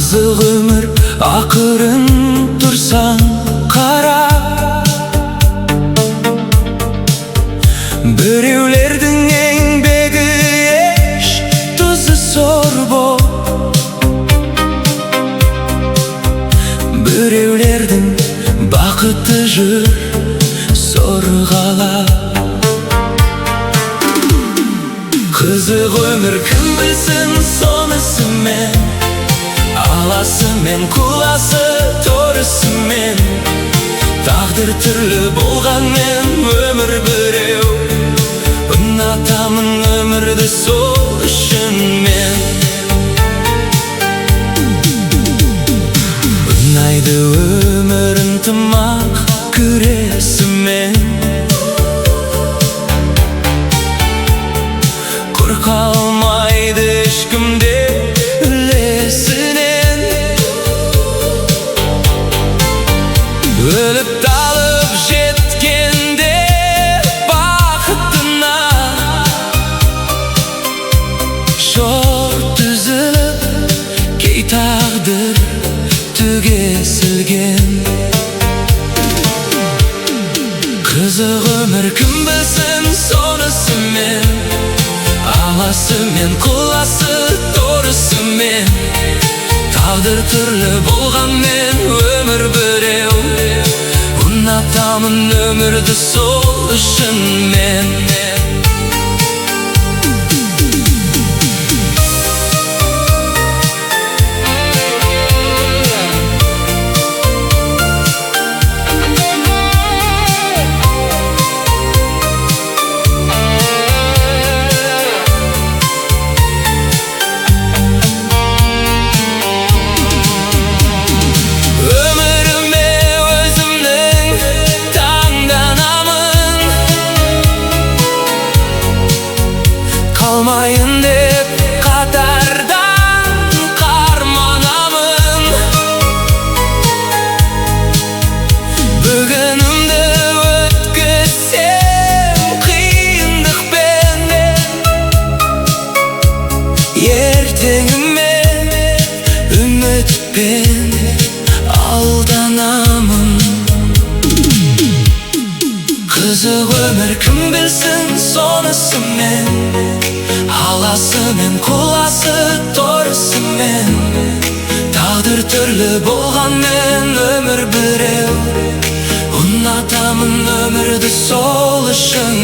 Қызық өмір ақырын тұрсаң қарап, біреулердің еңбегі еш тұзы сор боп, біреулердің бақыты жүр сорғалап. Қызық өмір кім білсін сонысымен, аласымен құласы торысымен. Тағдыр түрлі болғанмен өмір біреу, ұнатамын өмірді сол үшін мен. Ұнайды өмір ынтымақ күресімен, қалмайды ешкімде үлесінен. Өліп талып жеткенде бақытына, шорт үзіліп кей тағдыр түгесілген. Қызық өмір кім білсін сонысымен, аласымен құласы торысымен. Тағдыр түрлі болғанмен өмір біреу, ұнатамын өмірді сол үшін мен. Қалмайын деп қатардан қарманамын, бүгінімді өткізсем қиындықпен, ертеңіме үмітпен алданамын. Қызық өмір кім білсін сонысымен, аласымен құласы торысымен. Тағдыр түрлі болғанмен өмір біреу, ұнатамын өмірді сол үшін